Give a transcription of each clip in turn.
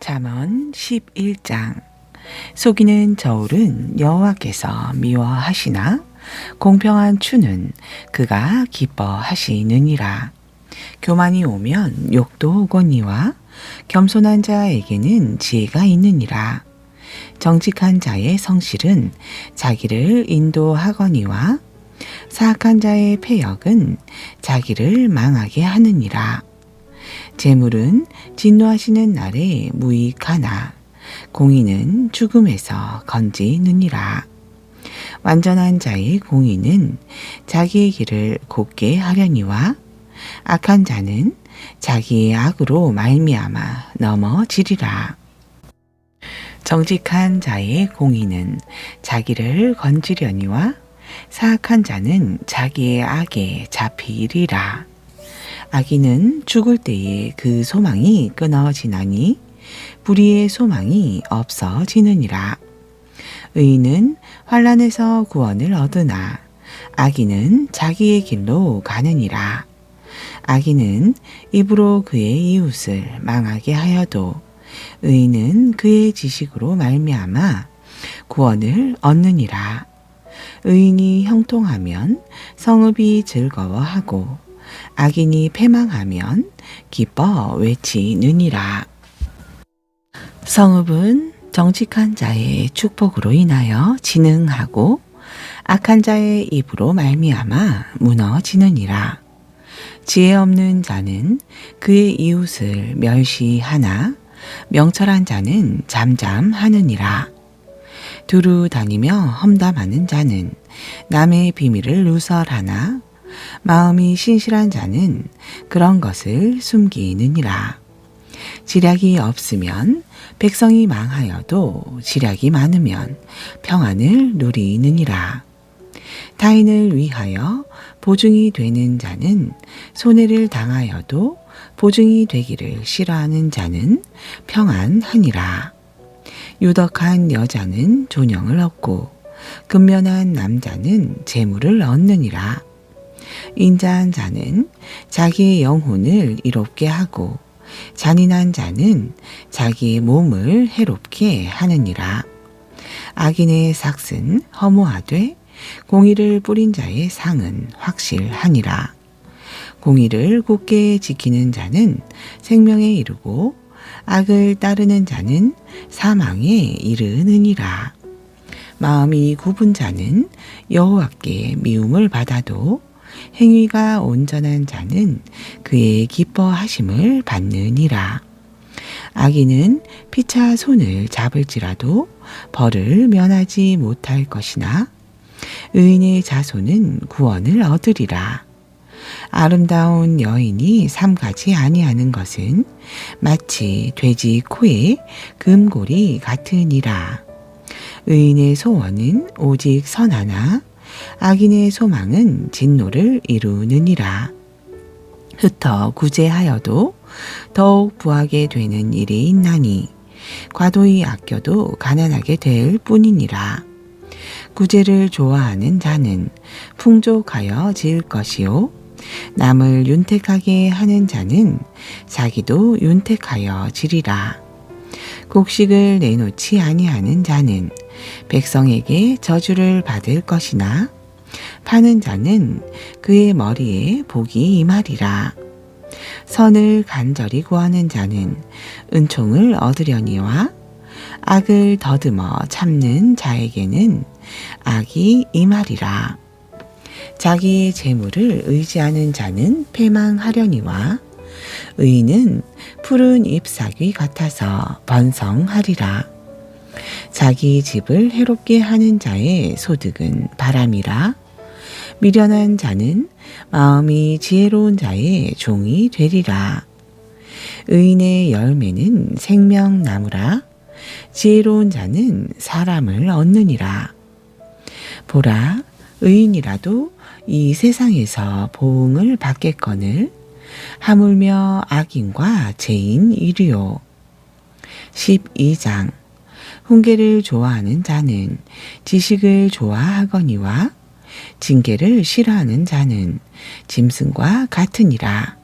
잠언 11장. 속이는 저울은 여호와께서 미워하시나 공평한 추는 그가 기뻐하시느니라. 교만이 오면 욕도 오거니와 겸손한 자에게는 지혜가 있느니라. 정직한 자의 성실은 자기를 인도하거니와 사악한 자의 패역은 자기를 망하게 하느니라. 재물은 진노하시는 날에 무익하나 공의는 죽음에서 건지느니라. 완전한 자의 공의는 자기의 길을 곧게 하려니와 악한 자는 자기의 악으로 말미암아 넘어지리라. 정직한 자의 공의는 자기를 건지려니와 사악한 자는 자기의 악에 잡히리라. 악인은 죽을 때에 그 소망이 끊어지나니 불의의 소망이 없어지느니라. 의인은 환난에서 구원을 얻으나 악인은 자기의 길로 가느니라. 악인은 입으로 그의 이웃을 망하게 하여도 의인은 그의 지식으로 말미암아 구원을 얻느니라. 의인이 형통하면 성읍이 즐거워하고 악인이 패망하면 기뻐 외치느니라. 성읍은 정직한 자의 축복으로 인하여 진흥하고 악한 자의 입으로 말미암아 무너지느니라. 지혜 없는 자는 그의 이웃을 멸시하나 명철한 자는 잠잠하느니라. 두루 다니며 험담하는 자는 남의 비밀을 누설하나 마음이 신실한 자는 그런 것을 숨기느니라. 지략이 없으면 백성이 망하여도 지략이 많으면 평안을 누리느니라. 타인을 위하여 보증이 되는 자는 손해를 당하여도 보증이 되기를 싫어하는 자는 평안하니라. 유덕한 여자는 존영을 얻고 근면한 남자는 재물을 얻느니라. 인자한 자는 자기의 영혼을 이롭게 하고 잔인한 자는 자기의 몸을 해롭게 하느니라. 악인의 삭은 허무하되 공의를 뿌린 자의 상은 확실하니라. 공의를 굳게 지키는 자는 생명에 이르고 악을 따르는 자는 사망에 이르느니라. 마음이 굽은 자는 여호와께 미움을 받아도 행위가 온전한 자는 그의 기뻐하심을 받느니라. 악인은 피차 손을 잡을지라도 벌을 면하지 못할 것이나 의인의 자손은 구원을 얻으리라. 아름다운 여인이 삼가지 아니하는 것은 마치 돼지 코에 금골이 같으니라. 의인의 소원은 오직 선하나 악인의 소망은 진노를 이루느니라. 흩어 구제하여도 더욱 부하게 되는 일이 있나니 과도히 아껴도 가난하게 될 뿐이니라. 구제를 좋아하는 자는 풍족하여 질 것이요 남을 윤택하게 하는 자는 자기도 윤택하여 지리라. 곡식을 내놓지 아니하는 자는 백성에게 저주를 받을 것이나 파는 자는 그의 머리에 복이 임하리라. 선을 간절히 구하는 자는 은총을 얻으려니와 악을 더듬어 참는 자에게는 악이 임하리라. 자기의 재물을 의지하는 자는 패망하려니와 의인은 푸른 잎사귀 같아서 번성하리라. 자기 집을 해롭게 하는 자의 소득은 바람이라. 미련한 자는 마음이 지혜로운 자의 종이 되리라. 의인의 열매는 생명나무라. 지혜로운 자는 사람을 얻느니라. 보라, 의인이라도 이 세상에서 보응을 받겠거늘 하물며 악인과 죄인 이리요. 12장. 훈계를 좋아하는 자는 지식을 좋아하거니와 징계를 싫어하는 자는 짐승과 같으니라.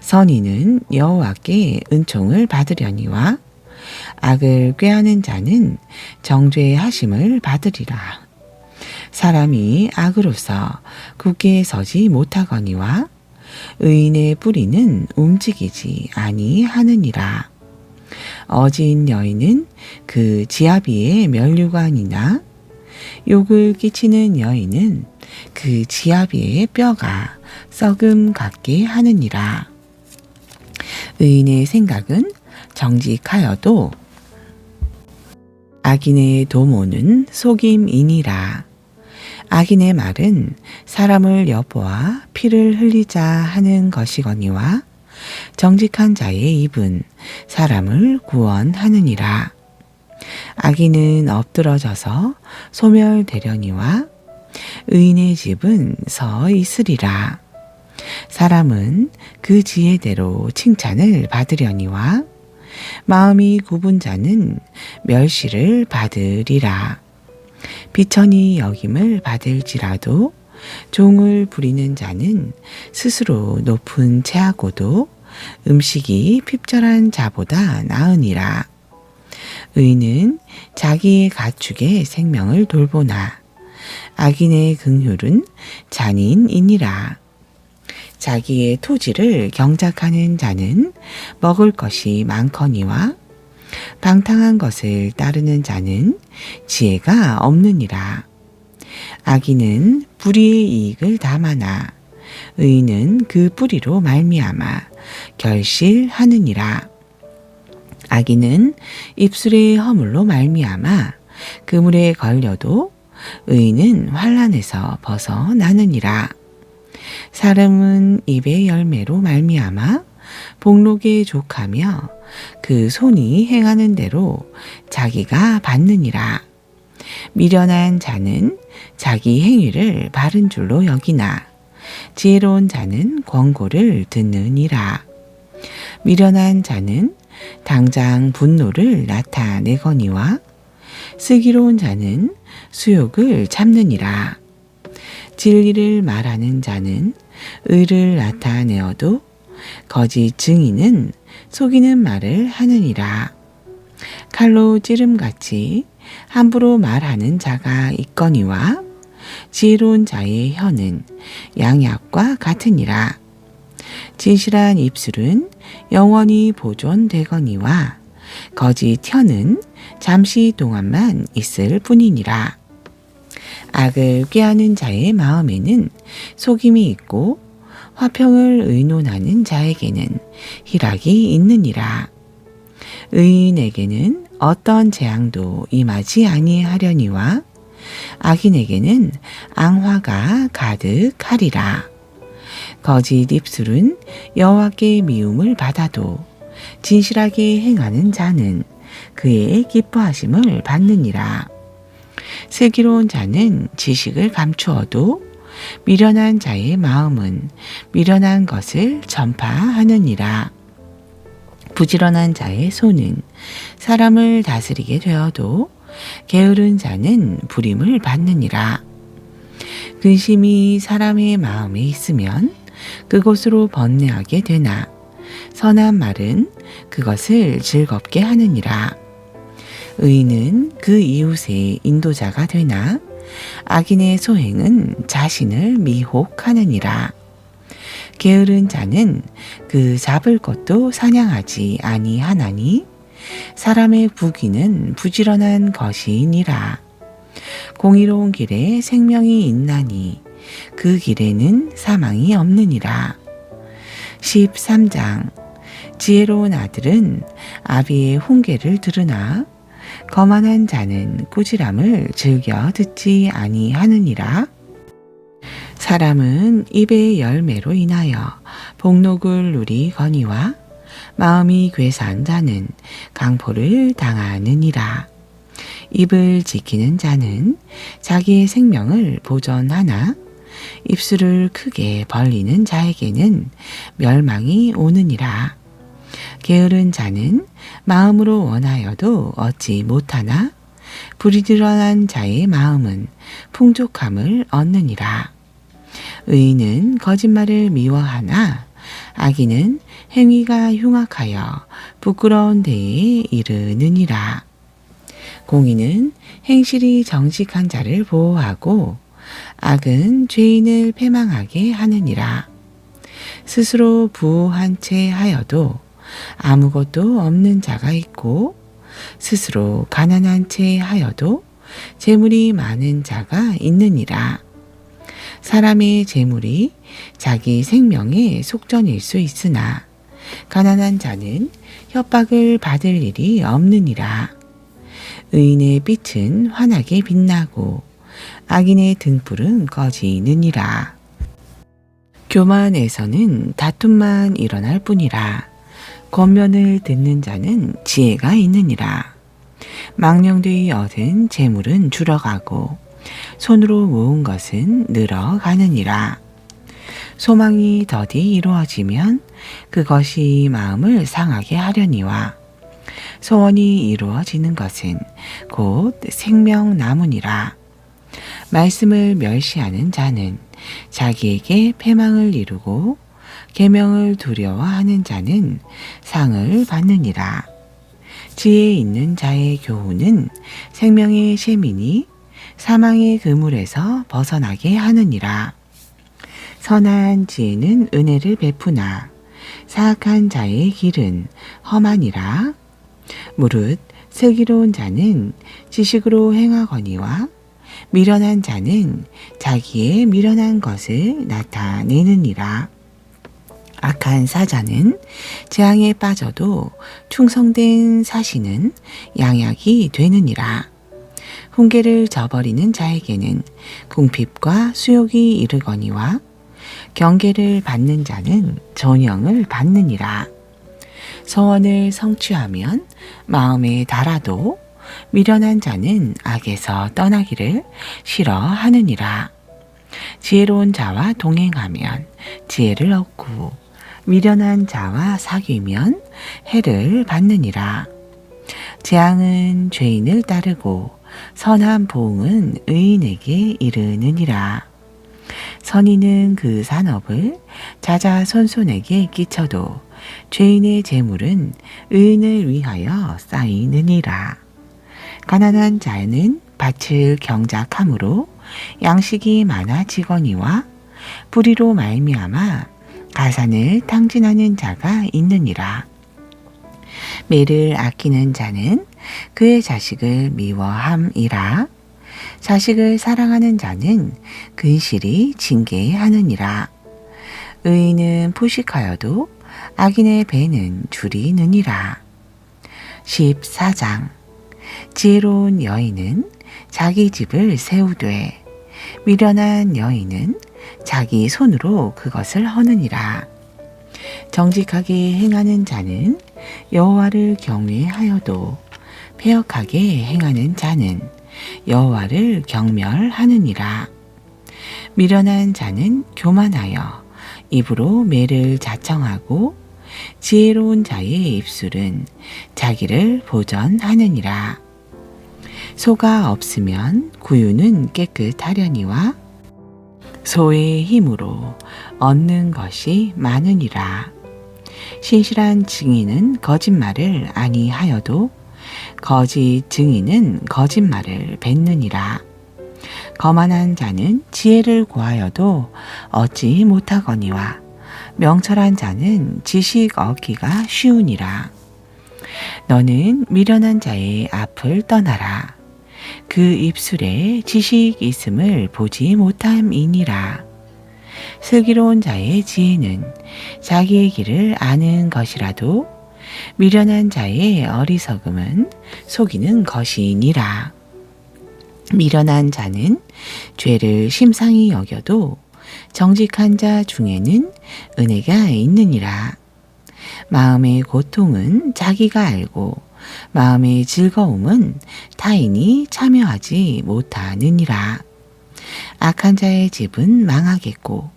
선인은 여호와께 은총을 받으려니와 악을 꾀하는 자는 정죄하심을 받으리라. 사람이 악으로서 굳게 서지 못하거니와 의인의 뿌리는 움직이지 아니하느니라. 어진 여인은 그 지아비의 면류관이나 욕을 끼치는 여인은 그 지아비의 뼈가 썩음 같게 하느니라. 의인의 생각은 정직하여도 악인의 도모는 속임이니라. 악인의 말은 사람을 엿보아 피를 흘리자 하는 것이거니와 정직한 자의 입은 사람을 구원하느니라. 악인은 엎드러져서 소멸되려니와 의인의 집은 서 있으리라. 사람은 그 지혜대로 칭찬을 받으려니와 마음이 굽은 자는 멸시를 받으리라. 비천히 여김을 받을지라도 종을 부리는 자는 스스로 높은 채하고도 음식이 핍절한 자보다 나으니라. 의인은 자기의 가축의 생명을 돌보나 악인의 긍휼은 잔인이니라. 자기의 토지를 경작하는 자는 먹을 것이 많거니와 방탕한 것을 따르는 자는 지혜가 없느니라. 악인은 불의의 이익을 담아나 의인은 그 뿌리로 말미암아 결실하느니라. 악인은 입술의 허물로 말미암아 그물에 걸려도 의인은 환난에서 벗어나느니라. 사람은 입의 열매로 말미암아 복록에 족하며 그 손이 행하는 대로 자기가 받느니라. 미련한 자는 자기 행위를 바른 줄로 여기나 지혜로운 자는 권고를 듣느니라. 미련한 자는 당장 분노를 나타내거니와 슬기로운 자는 수욕을 참느니라. 진리를 말하는 자는 의를 나타내어도 거짓 증인은 속이는 말을 하느니라. 칼로 찌름같이 함부로 말하는 자가 있거니와 지혜로운 자의 혀는 양약과 같으니라. 진실한 입술은 영원히 보존되거니와 거짓 혀는 잠시 동안만 있을 뿐이니라. 악을 꾀하는 자의 마음에는 속임이 있고 화평을 의논하는 자에게는 희락이 있느니라. 의인에게는 어떤 재앙도 임하지 아니하려니와 악인에게는 앙화가 가득하리라. 거짓 입술은 여호와께 미움을 받아도 진실하게 행하는 자는 그의 기뻐하심을 받느니라. 슬기로운 자는 지식을 감추어도 미련한 자의 마음은 미련한 것을 전파하느니라. 부지런한 자의 손은 사람을 다스리게 되어도 게으른 자는 부림을 받느니라. 근심이 사람의 마음에 있으면 그곳으로 번뇌하게 되나 선한 말은 그것을 즐겁게 하느니라. 의인은 그 이웃의 인도자가 되나 악인의 소행은 자신을 미혹하느니라. 게으른 자는 그 잡을 것도 사냥하지 아니하나니 사람의 부귀는 부지런한 것이니라. 공의로운 길에 생명이 있나니 그 길에는 사망이 없느니라. 13장. 지혜로운 아들은 아비의 훈계를 들으나 거만한 자는 꾸지람을 즐겨 듣지 아니하느니라. 사람은 입의 열매로 인하여 복록을 누리거니와 마음이 괴사한 자는 강포를 당하느니라. 입을 지키는 자는 자기의 생명을 보전하나 입술을 크게 벌리는 자에게는 멸망이 오느니라. 게으른 자는 마음으로 원하여도 얻지 못하나 부지런한 자의 마음은 풍족함을 얻느니라. 의인은 거짓말을 미워하나 악인은 행위가 흉악하여 부끄러운 데에 이르느니라. 공의는 행실이 정직한 자를 보호하고 악은 죄인을 패망하게 하느니라. 스스로 부한 채 하여도 아무것도 없는 자가 있고 스스로 가난한 채 하여도 재물이 많은 자가 있느니라. 사람의 재물이 자기 생명의 속전일 수 있으나 가난한 자는 협박을 받을 일이 없느니라. 의인의 빛은 환하게 빛나고 악인의 등불은 꺼지느니라. 교만에서는 다툼만 일어날 뿐이라. 권면을 듣는 자는 지혜가 있느니라. 망령되이 얻은 재물은 줄어가고 손으로 모은 것은 늘어가느니라. 소망이 더디 이루어지면 그것이 마음을 상하게 하려니와 소원이 이루어지는 것은 곧 생명나무니라. 말씀을 멸시하는 자는 자기에게 패망을 이루고 계명을 두려워하는 자는 상을 받느니라. 지혜 있는 자의 교훈은 생명의 셈이니 사망의 그물에서 벗어나게 하느니라. 선한 지혜는 은혜를 베푸나 사악한 자의 길은 험하니라. 무릇 슬기로운 자는 지식으로 행하거니와 미련한 자는 자기의 미련한 것을 나타내느니라. 악한 사자는 재앙에 빠져도 충성된 사시는 양약이 되느니라. 훈계를 저버리는 자에게는 궁핍과 수욕이 이르거니와 경계를 받는 자는 전영을 받느니라. 소원을 성취하면 마음에 달아도 미련한 자는 악에서 떠나기를 싫어하느니라. 지혜로운 자와 동행하면 지혜를 얻고 미련한 자와 사귀면 해를 받느니라. 재앙은 죄인을 따르고 선한 보응은 의인에게 이르느니라. 선인은 그 산업을 자자손손에게 끼쳐도 죄인의 재물은 의인을 위하여 쌓이느니라. 가난한 자는 밭을 경작함으로 양식이 많아지거니와 불의로 말미암아 가산을 탕진하는 자가 있느니라. 매를 아끼는 자는 그의 자식을 미워함이라. 자식을 사랑하는 자는 근실이 징계하느니라. 의인은 포식하여도 악인의 배는 줄이느니라. 14장. 지혜로운 여인은 자기 집을 세우되 미련한 여인은 자기 손으로 그것을 허느니라. 정직하게 행하는 자는 여호와를 경외하여도 패역하게 행하는 자는 여호와를 경멸하느니라. 미련한 자는 교만하여 입으로 매를 자청하고 지혜로운 자의 입술은 자기를 보전하느니라. 소가 없으면 구유는 깨끗하려니와 소의 힘으로 얻는 것이 많으니라. 신실한 증인은 거짓말을 아니하여도 거짓 증인은 거짓말을 뱉느니라. 거만한 자는 지혜를 구하여도 얻지 못하거니와 명철한 자는 지식 얻기가 쉬우니라. 너는 미련한 자의 앞을 떠나라. 그 입술에 지식 있음을 보지 못함이니라. 슬기로운 자의 지혜는 자기의 길을 아는 것이라도 미련한 자의 어리석음은 속이는 것이니라. 미련한 자는 죄를 심상히 여겨도 정직한 자 중에는 은혜가 있느니라. 마음의 고통은 자기가 알고 마음의 즐거움은 타인이 참여하지 못하느니라. 악한 자의 집은 망하겠고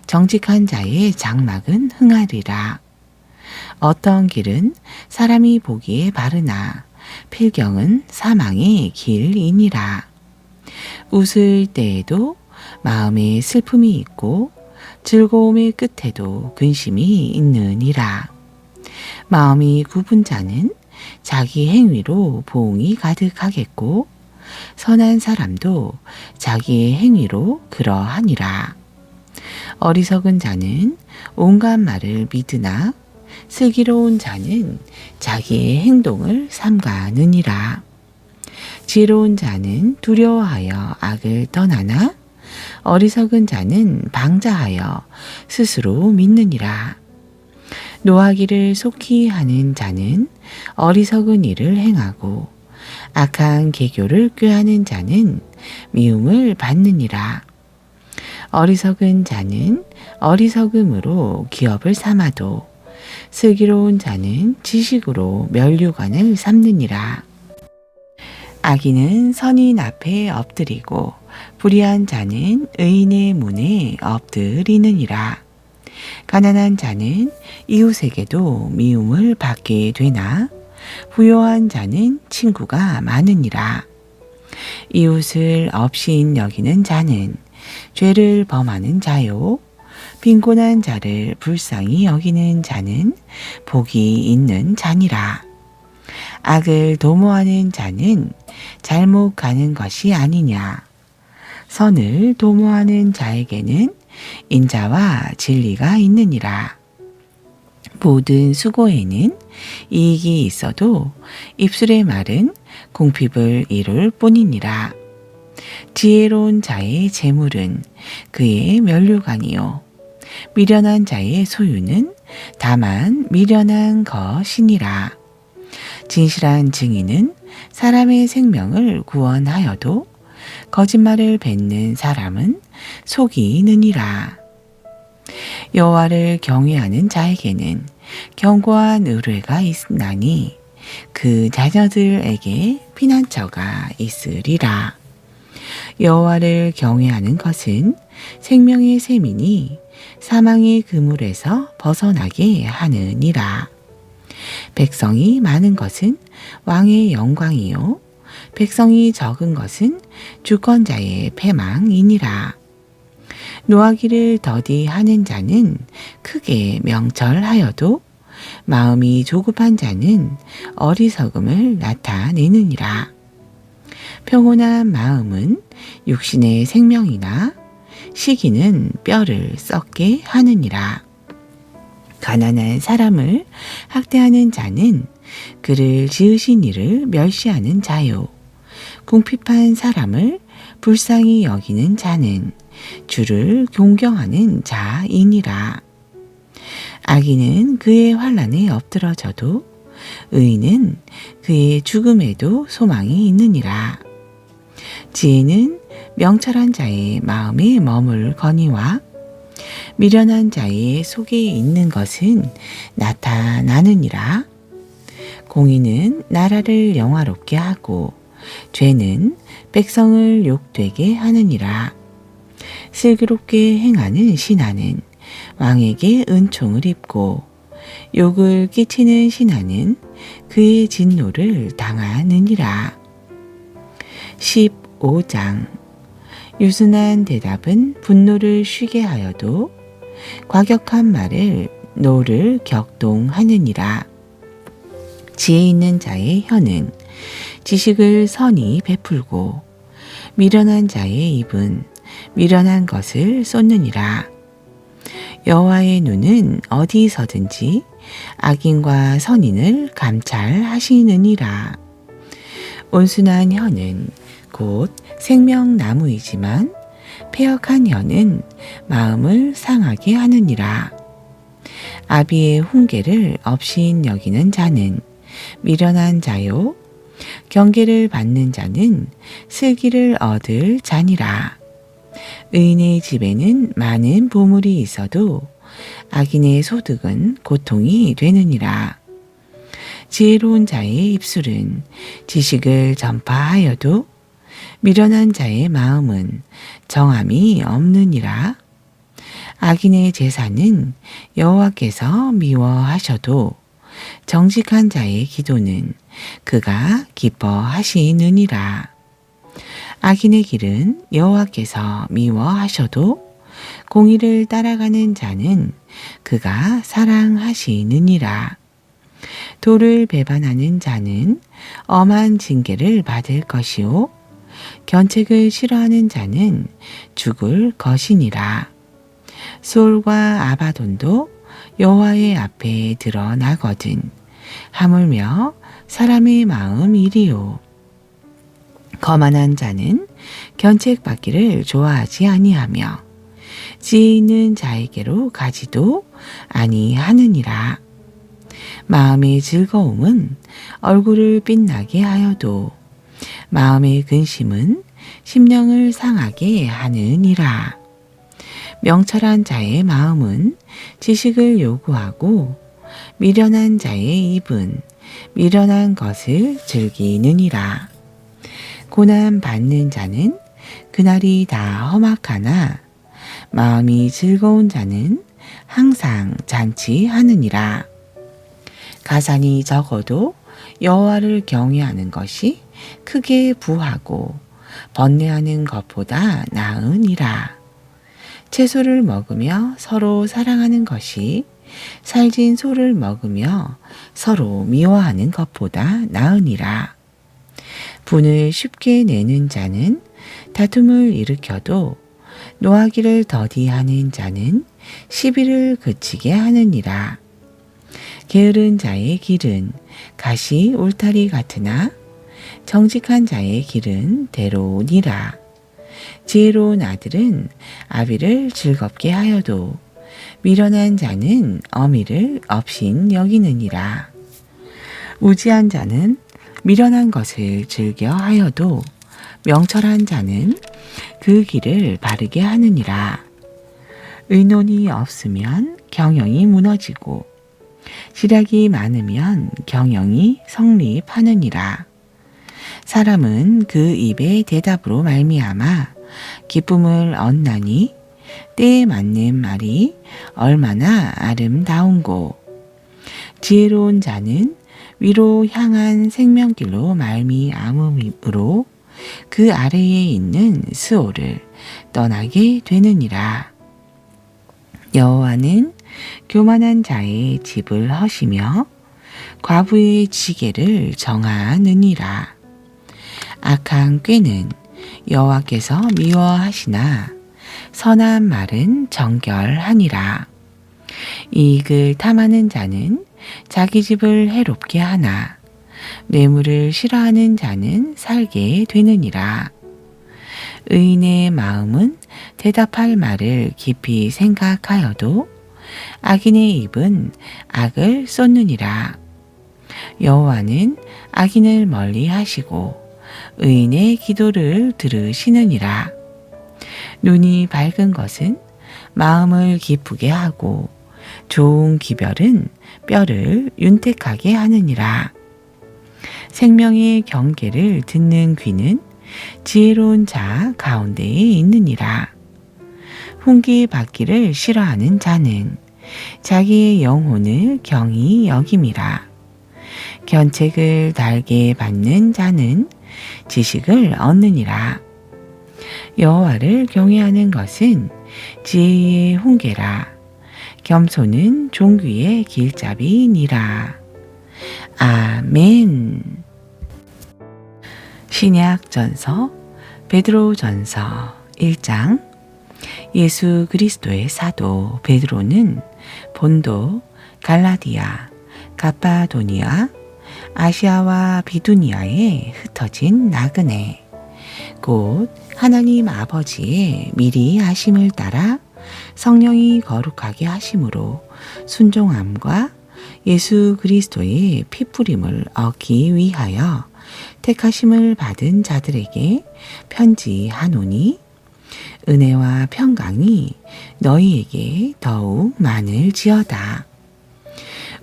정직한 자의 장막은 흥하리라. 어떤 길은 사람이 보기에 바르나 필경은 사망의 길이니라. 웃을 때에도 마음에 슬픔이 있고 즐거움의 끝에도 근심이 있느니라. 마음이 굽은 자는 자기 행위로 보응이 가득하겠고 선한 사람도 자기의 행위로 그러하니라. 어리석은 자는 온갖 말을 믿으나 슬기로운 자는 자기의 행동을 삼가느니라. 지혜로운 자는 두려워하여 악을 떠나나 어리석은 자는 방자하여 스스로 믿느니라. 노하기를 속히 하는 자는 어리석은 일을 행하고 악한 계교를 꾀하는 자는 미움을 받느니라. 어리석은 자는 어리석음으로 기업을 삼아도 슬기로운 자는 지식으로 면류관을 삼느니라. 악인은 선인 앞에 엎드리고 불의한 자는 의인의 문에 엎드리느니라. 가난한 자는 이웃에게도 미움을 받게 되나 부요한 자는 친구가 많으니라. 이웃을 업신 여기는 자는 죄를 범하는 자요 빈곤한 자를 불쌍히 여기는 자는 복이 있는 자니라. 악을 도모하는 자는 잘못 가는 것이 아니냐. 선을 도모하는 자에게는 인자와 진리가 있느니라. 모든 수고에는 이익이 있어도 입술의 말은 궁핍을 이룰 뿐이니라. 지혜로운 자의 재물은 그의 면류관이요 미련한 자의 소유는 다만 미련한 것이니라. 진실한 증인은 사람의 생명을 구원하여도 거짓말을 뱉는 사람은 속이 느니라. 여호와를 경외하는 자에게는 견고한 의뢰가 있나니 그 자녀들에게 피난처가 있으리라. 여호와를 경외하는 것은 생명의 셈이니 사망의 그물에서 벗어나게 하느니라. 백성이 많은 것은 왕의 영광이요 백성이 적은 것은 주권자의 패망이니라. 노하기를 더디하는 자는 크게 명철하여도 마음이 조급한 자는 어리석음을 나타내느니라. 평온한 마음은 육신의 생명이나 시기는 뼈를 썩게 하느니라. 가난한 사람을 학대하는 자는 그를 지으신 이를 멸시하는 자요 궁핍한 사람을 불쌍히 여기는 자는 주를 존경하는 자이니라. 악인은 그의 환난에 엎드러져도 의인은 그의 죽음에도 소망이 있느니라. 지혜는 명철한 자의 마음에 머물거니와 미련한 자의 속에 있는 것은 나타나느니라. 공의는 나라를 영화롭게 하고 죄는 백성을 욕되게 하느니라. 슬기롭게 행하는 신하는 왕에게 은총을 입고 욕을 끼치는 신하는 그의 진노를 당하느니라. 15장 유순한 대답은 분노를 쉬게 하여도 과격한 말을 노를 격동하느니라. 지혜 있는 자의 혀는 지식을 선히 베풀고 미련한 자의 입은 미련한 것을 쏟느니라. 여호와의 눈은 어디서든지 악인과 선인을 감찰하시느니라. 온순한 혀는 곧 생명나무이지만 패역한 혀는 마음을 상하게 하느니라. 아비의 훈계를 업신 여기는 자는 미련한 자요 경계를 받는 자는 슬기를 얻을 자니라. 의인의 집에는 많은 보물이 있어도 악인의 소득은 고통이 되느니라. 지혜로운 자의 입술은 지식을 전파하여도 미련한 자의 마음은 정함이 없느니라. 악인의 제사는 여호와께서 미워하셔도 정직한 자의 기도는 그가 기뻐하시느니라. 악인의 길은 여호와께서 미워하셔도 공의를 따라가는 자는 그가 사랑하시느니라. 도를 배반하는 자는 엄한 징계를 받을 것이요 견책을 싫어하는 자는 죽을 것이니라. 수올과 아바돈도 여호와의 앞에 드러나거든 하물며 사람의 마음 이리요. 거만한 자는 견책받기를 좋아하지 아니하며 지혜 있는 자에게로 가지도 아니하느니라. 마음의 즐거움은 얼굴을 빛나게 하여도 마음의 근심은 심령을 상하게 하느니라. 명철한 자의 마음은 지식을 요구하고 미련한 자의 입은 미련한 것을 즐기느니라. 고난 받는 자는 그날이 다 험악하나 마음이 즐거운 자는 항상 잔치하느니라. 가산이 적어도 여호와를 경외하는 것이 크게 부하고 번뇌하는 것보다 나으니라. 채소를 먹으며 서로 사랑하는 것이 살진 소를 먹으며 서로 미워하는 것보다 나으니라. 분을 쉽게 내는 자는 다툼을 일으켜도 노하기를 더디하는 자는 시비를 그치게 하느니라. 게으른 자의 길은 가시 울타리 같으나 정직한 자의 길은 대로니라. 지혜로운 아들은 아비를 즐겁게 하여도 미련한 자는 어미를 업신 여기느니라. 우지한 자는 미련한 것을 즐겨 하여도 명철한 자는 그 길을 바르게 하느니라. 의논이 없으면 경영이 무너지고 시략이 많으면 경영이 성립하느니라. 사람은 그 입의 대답으로 말미암아 기쁨을 얻나니 때에 맞는 말이 얼마나 아름다운고. 지혜로운 자는 위로 향한 생명길로 말미암음으로 그 아래에 있는 스올을 떠나게 되느니라. 여호와는 교만한 자의 집을 허시며 과부의 지게를 정하느니라. 악한 꾀는 여호와께서 미워하시나 선한 말은 정결하니라. 이익을 탐하는 자는 자기 집을 해롭게 하나 뇌물을 싫어하는 자는 살게 되느니라. 의인의 마음은 대답할 말을 깊이 생각하여도 악인의 입은 악을 쏟느니라. 여호와는 악인을 멀리 하시고 의인의 기도를 들으시느니라. 눈이 밝은 것은 마음을 기쁘게 하고 좋은 기별은 뼈를 윤택하게 하느니라. 생명의 경계를 듣는 귀는 지혜로운 자 가운데에 있느니라. 훈계 받기를 싫어하는 자는 자기의 영혼을 경히 여김이라. 견책을 달게 받는 자는 지식을 얻느니라. 여호와를 경외하는 것은 지혜의 훈계라. 겸손은 종귀의 길잡이니라. 아멘. 신약전서 베드로전서 1장. 예수 그리스도의 사도 베드로는 본도, 갈라디아, 가파도니아, 아시아와 비두니아에 흩어진 나그네, 곧 하나님 아버지의 미리 하심을 따라 성령이 거룩하게 하심으로 순종함과 예수 그리스도의 피뿌림을 얻기 위하여 택하심을 받은 자들에게 편지하노니 은혜와 평강이 너희에게 더욱 많을지어다.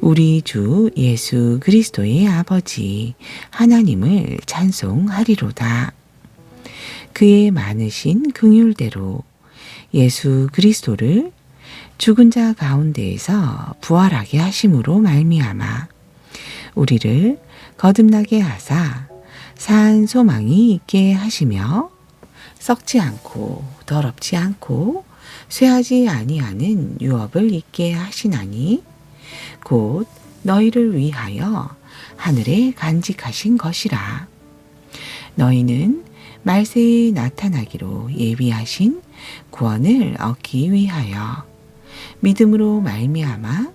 우리 주 예수 그리스도의 아버지 하나님을 찬송하리로다. 그의 많으신 긍휼대로 예수 그리스도를 죽은 자 가운데에서 부활하게 하심으로 말미암아 우리를 거듭나게 하사 산 소망이 있게 하시며 썩지 않고 더럽지 않고 쇠하지 아니하는 유업을 있게 하시나니 곧 너희를 위하여 하늘에 간직하신 것이라. 너희는 말세에 나타나기로 예비하신 구원을 얻기 위하여 믿음으로 말미암아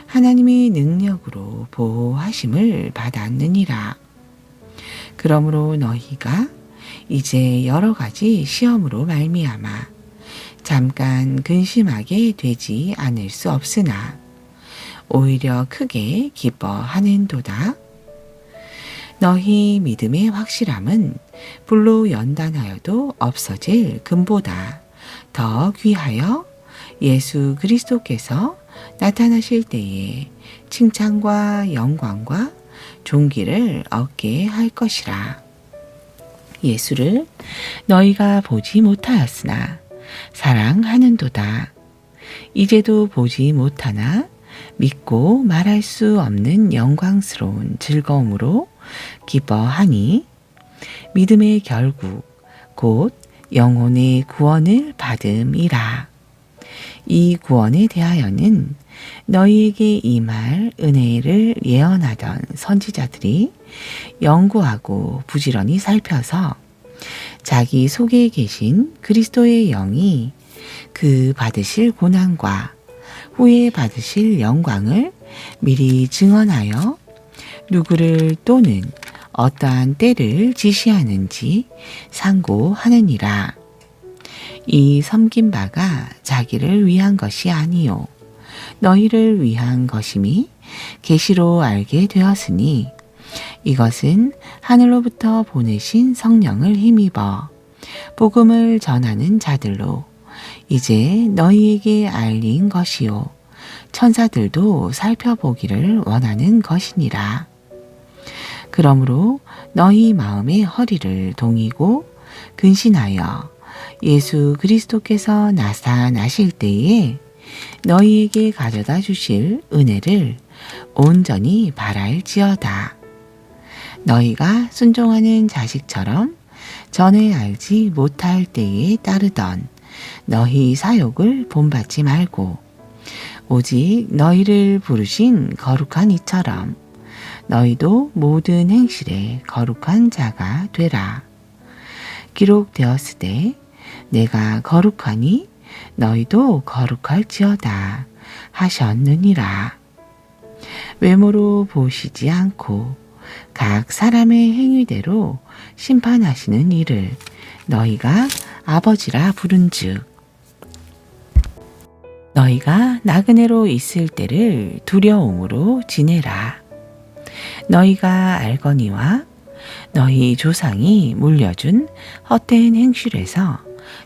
하나님의 능력으로 보호하심을 받았느니라. 그러므로 너희가 이제 여러 가지 시험으로 말미암아 잠깐 근심하게 되지 않을 수 없으나 오히려 크게 기뻐하는도다. 너희 믿음의 확실함은 불로 연단하여도 없어질 금보다 더 귀하여 예수 그리스도께서 나타나실 때에 칭찬과 영광과 존귀를 얻게 할 것이라. 예수를 너희가 보지 못하였으나 사랑하는도다. 이제도 보지 못하나 믿고 말할 수 없는 영광스러운 즐거움으로 기뻐하니 믿음의 결국 곧 영혼의 구원을 받음이라. 이 구원에 대하여는 너희에게 임할 은혜를 예언하던 선지자들이 연구하고 부지런히 살펴서 자기 속에 계신 그리스도의 영이 그 받으실 고난과 후에 받으실 영광을 미리 증언하여 누구를 또는 어떠한 때를 지시하는지 상고하느니라. 이 섬긴 바가 자기를 위한 것이 아니요 너희를 위한 것임이 계시로 알게 되었으니 이것은 하늘로부터 보내신 성령을 힘입어 복음을 전하는 자들로 이제 너희에게 알린 것이요 천사들도 살펴보기를 원하는 것이니라. 그러므로 너희 마음의 허리를 동이고 근신하여 예수 그리스도께서 나타나실 때에 너희에게 가져다 주실 은혜를 온전히 바랄지어다. 너희가 순종하는 자식처럼 전에 알지 못할 때에 따르던 너희 사욕을 본받지 말고 오직 너희를 부르신 거룩한 이처럼 너희도 모든 행실에 거룩한 자가 되라. 기록되었으되 내가 거룩하니 너희도 거룩할지어다 하셨느니라. 외모로 보시지 않고 각 사람의 행위대로 심판하시는 이를 너희가 아버지라 부른즉 너희가 나그네로 있을 때를 두려움으로 지내라. 너희가 알거니와 너희 조상이 물려준 헛된 행실에서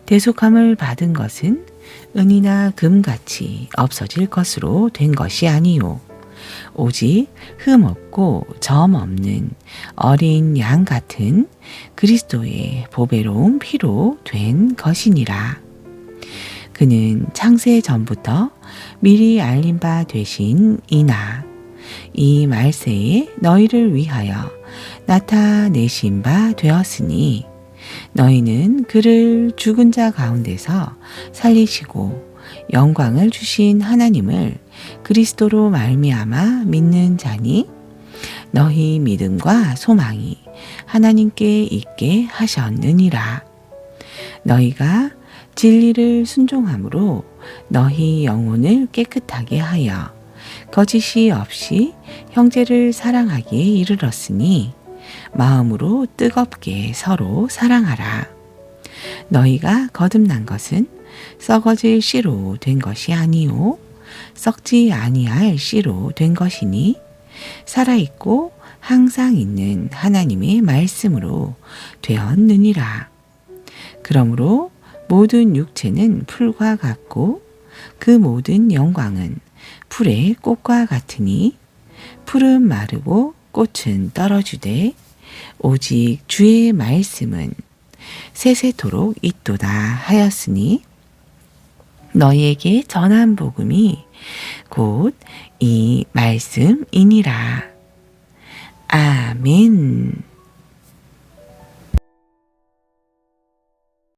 대속함을 받은 것은 은이나 금같이 없어질 것으로 된 것이 아니요 오직 흠없고 점없는 어린 양 같은 그리스도의 보배로운 피로 된 것이니라. 그는 창세 전부터 미리 알린 바 되신 이나 이 말세에 너희를 위하여 나타내신 바 되었으니 너희는 그를 죽은 자 가운데서 살리시고 영광을 주신 하나님을 그리스도로 말미암아 믿는 자니 너희 믿음과 소망이 하나님께 있게 하셨느니라. 너희가 진리를 순종함으로 너희 영혼을 깨끗하게 하여 거짓이 없이 형제를 사랑하기에 이르렀으니 마음으로 뜨겁게 서로 사랑하라. 너희가 거듭난 것은 썩어질 씨로 된 것이 아니요 썩지 아니할 씨로 된 것이니 살아있고 항상 있는 하나님의 말씀으로 되었느니라. 그러므로 모든 육체는 풀과 같고 그 모든 영광은 풀의 꽃과 같으니 풀은 마르고 꽃은 떨어지되 오직 주의 말씀은 세세토록 있도다 하였으니 너희에게 전한 복음이 곧 이 말씀이니라. 아멘.